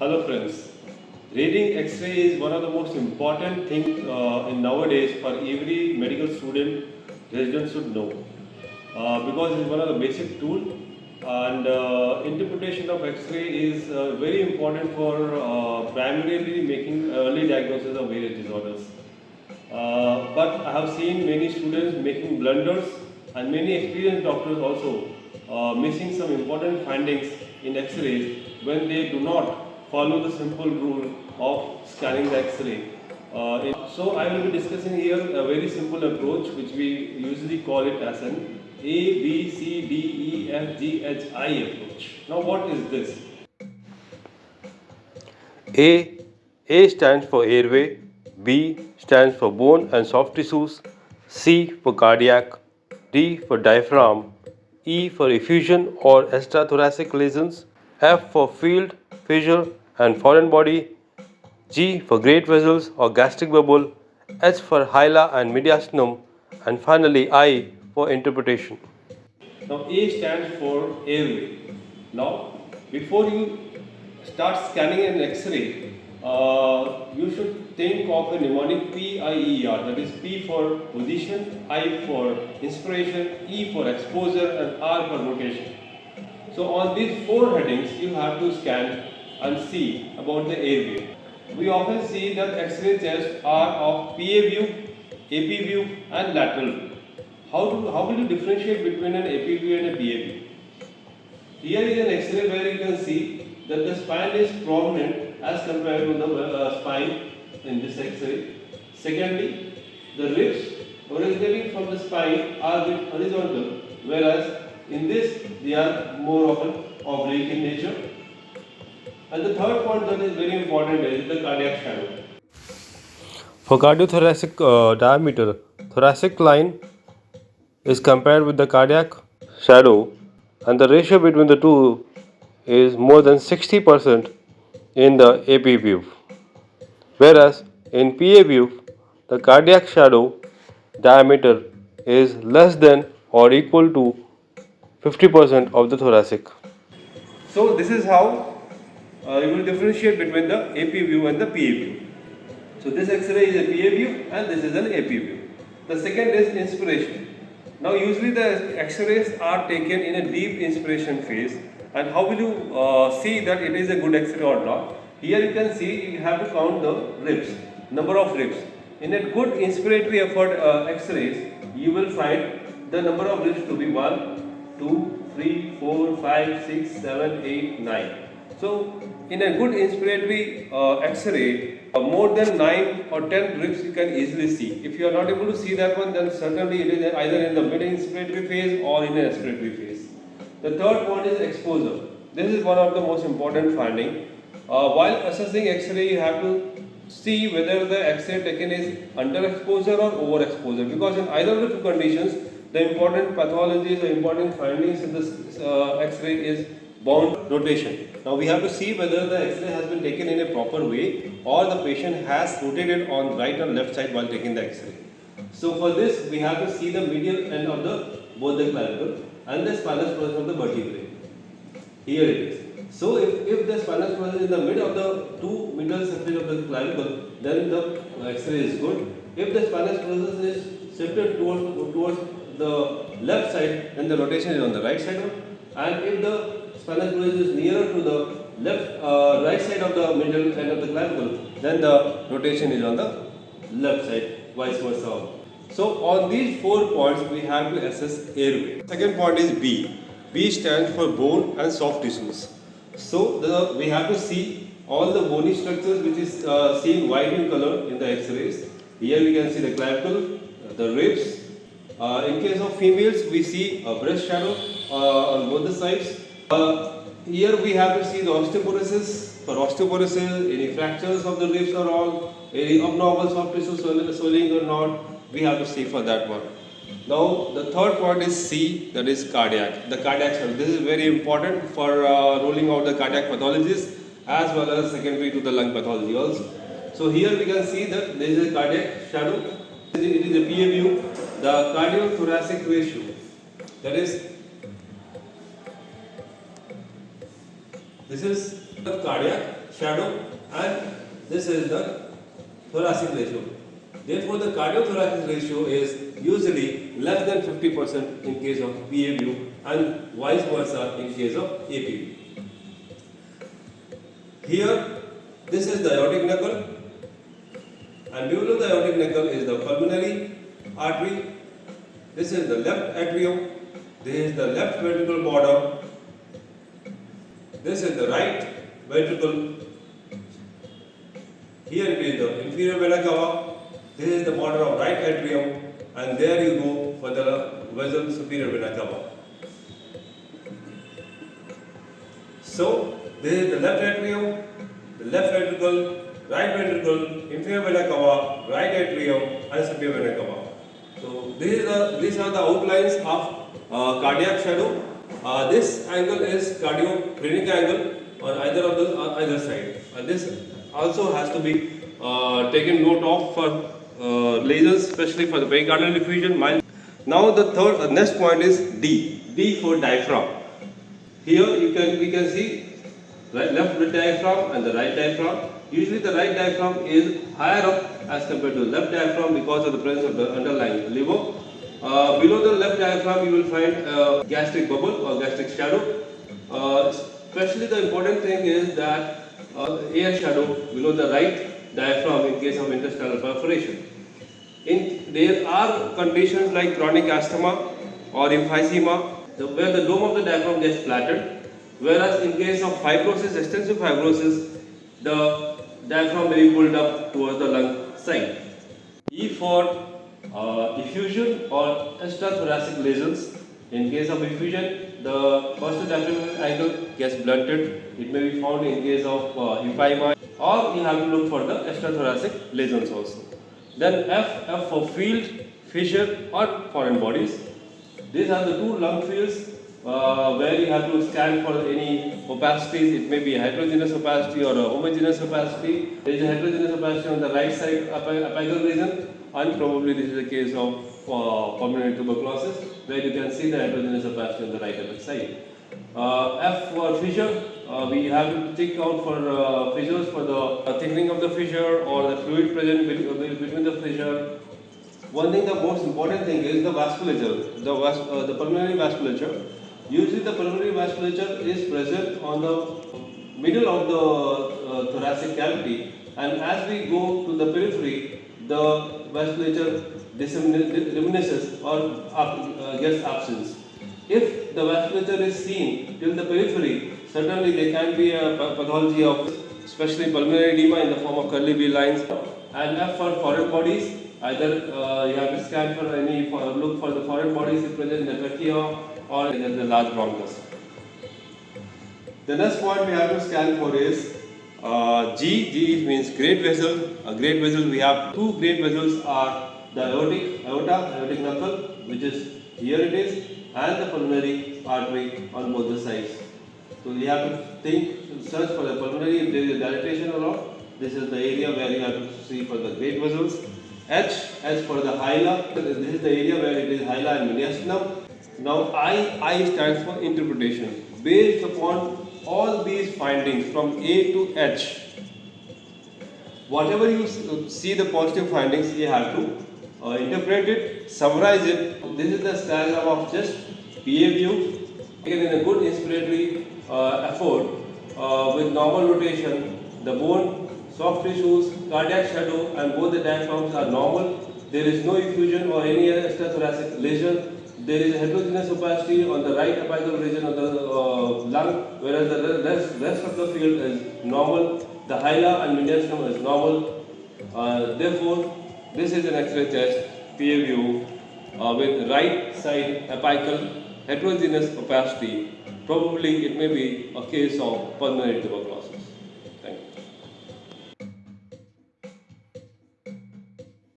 Hello friends. Reading X-ray is one of the most important things in nowadays for every medical student, resident should know because it's one of the basic tool and interpretation of X-ray is very important for primarily making early diagnosis of various disorders. But I have seen many students making blunders and many experienced doctors also missing some important findings in X-rays when they do not follow the simple rule of scanning the X-ray. So I will be discussing here a very simple approach which we usually call it as an A, B, C, D, E, F, G, H, I approach. Now what is this? A. A stands for airway, B stands for bone and soft tissues, C for cardiac, D for diaphragm, E for effusion or extrathoracic lesions, F for field, fissure and foreign body, G for great vessels or gastric bubble, H for hyla and mediastinum, and finally I for interpretation. Now A stands for airway. Now before you start scanning an X-ray, you should think of a mnemonic PIER, that is P for position, I for inspiration, E for exposure and R for rotation. So on these four headings you have to scan and see about the airway. We often see that X-ray tests are of PA view, AP view and lateral. How will you differentiate between an AP view and a PA view? Here is an X-ray where you can see that the spine is prominent as compared to the spine in this X-ray. Secondly, the ribs originating from the spine are bit horizontal, whereas in this they are more often oblique in nature. And the third point that is very important is the cardiac shadow. For cardiothoracic diameter, thoracic line is compared with the cardiac shadow, and the ratio between the two is more than 60% in the AP view, whereas in PA view the cardiac shadow diameter is less than or equal to 50% of the thoracic. So this is how you will differentiate between the AP view and the PA view. So this X-ray is a PA view and this is an AP view. The second is inspiration. Now usually the X-rays are taken in a deep inspiration phase, and how will you see that it is a good X-ray or not? Here you can see you have to count the ribs, number of ribs. In a good inspiratory effort X-rays, you will find the number of ribs to be 1, 2, 3, 4, 5, 6, 7, 8, 9. So in a good inspiratory X-ray, more than 9 or 10 ribs you can easily see. If you are not able to see that one, then certainly it is either in the mid-inspiratory phase or in an inspiratory phase. The third point is exposure. This is one of the most important finding. While assessing X-ray, you have to see whether the X-ray taken is underexposure or overexposure, because in either of the two conditions, the important pathologies, the important findings in this X-ray is bound rotation. Now we have to see whether the X-ray has been taken in a proper way or the patient has rotated on right or left side while taking the X-ray. So for this, we have to see the medial end of the both the clavicle and the spinous process of the vertebrae. Here it is. So if the spinous process is in the middle of the two middle surface of the clavicle, then the X-ray is good. If the spinous process is shifted towards the left side, then the rotation is on the right side. And if the spinous process is nearer to the right side of the middle end of the clavicle, then the rotation is on the left side, vice versa. So on these 4 points we have to assess airway. Second point is B. B stands for bone and soft tissues. So we have to see all the bony structures which is seen white in color in the X-rays. Here we can see the clavicle, the ribs. In case of females, we see a breast shadow on both the sides. Here we have to see the osteoporosis. For osteoporosis, any fractures of the ribs or all, any abnormal soft tissue swelling or not, we have to see for that one. Now the third point is C, that is cardiac. The cardiac shadow. This is very important for ruling out the cardiac pathologies as well as secondary to the lung pathology also. So here we can see that there is a cardiac shadow. It is a PA view. The cardiothoracic ratio, that is, this is the cardiac shadow, and this is the thoracic ratio. Therefore, the cardiothoracic ratio is usually less than 50% in case of PA view and vice versa in case of AP view. Here, this is the aortic knuckle, and below the aortic knuckle is the pulmonary artery. This is the left atrium. This is the left ventricle border. This is the right ventricle. Here it is the inferior vena cava. This is the border of right atrium, and there you go for the vessel superior vena cava. So this is the left atrium, the left ventricle, right ventricle, inferior vena cava, right atrium, and superior vena cava. So these are the outlines of cardiac shadow. This angle is cardiophrenic angle on either of the either side. This also has to be taken note of for lesions, especially for the pericardial effusion. Now the next point is D. D for diaphragm. Here we can see left diaphragm and the right diaphragm. Usually the right diaphragm is higher up as compared to the left diaphragm because of the presence of the underlying liver. Below the left diaphragm you will find gastric bubble or gastric shadow. Especially the important thing is that air shadow below the right diaphragm in case of intestinal perforation. There are conditions like chronic asthma or emphysema where the dome of the diaphragm gets flattened, whereas in case of fibrosis, extensive fibrosis, the diaphragm may be pulled up towards the lung side. E for effusion or extrathoracic lesions. In case of effusion, the posterior diaphragmatic angle gets blunted. It may be found in case of empyema, or you have to look for the extrathoracic lesions also. Then F for field, fissure, or foreign bodies. These are the two lung fields where you have to scan for any opacities. It may be a heterogeneous opacity or a homogeneous opacity. There is a heterogeneous opacity on the right side apical region, and probably this is the case of pulmonary tuberculosis, where you can see the heterogeneous opacity on the right apical side. F for fissure, we have to check out for fissures for the thickening of the fissure or the fluid present between the fissure. One thing, the most important thing is the vasculature, the pulmonary vasculature. Usually the pulmonary vasculature is present on the middle of the thoracic cavity, and as we go to the periphery, the vasculature diminishes or gets absence. If the vasculature is seen till the periphery, certainly there can be a pathology of especially pulmonary edema in the form of curly V lines. And F for foreign bodies, either you have to scan for look for the foreign bodies present in the trachea or in the large bronchus. The next point we have to scan for is G. G means great vessel. A great vessel, we have two great vessels are the aortic knuckle, which is here it is, and the pulmonary artery on both the sides. So we have to search for the pulmonary if there is a dilatation or not. This is the area where you have to see for the great vessels. H for the hyla. This is the area where it is hyla and mediastinum. Now I stands for interpretation. Based upon all these findings from A to H, whatever you see the positive findings, you have to interpret it, summarize it. This is the diagram of just PA view taken in a good inspiratory effort with normal rotation. The bone, soft tissues, cardiac shadow, and both the diaphragms are normal. There is no effusion or any extrathoracic lesion. There is a heterogeneous opacity on the right apical region of the lung, whereas the rest of the field is normal. The hyla and mediastinum is normal. Therefore, this is an X-ray test, PA view, with right side apical heterogeneous opacity. Probably it may be a case of pulmonary tuberculosis.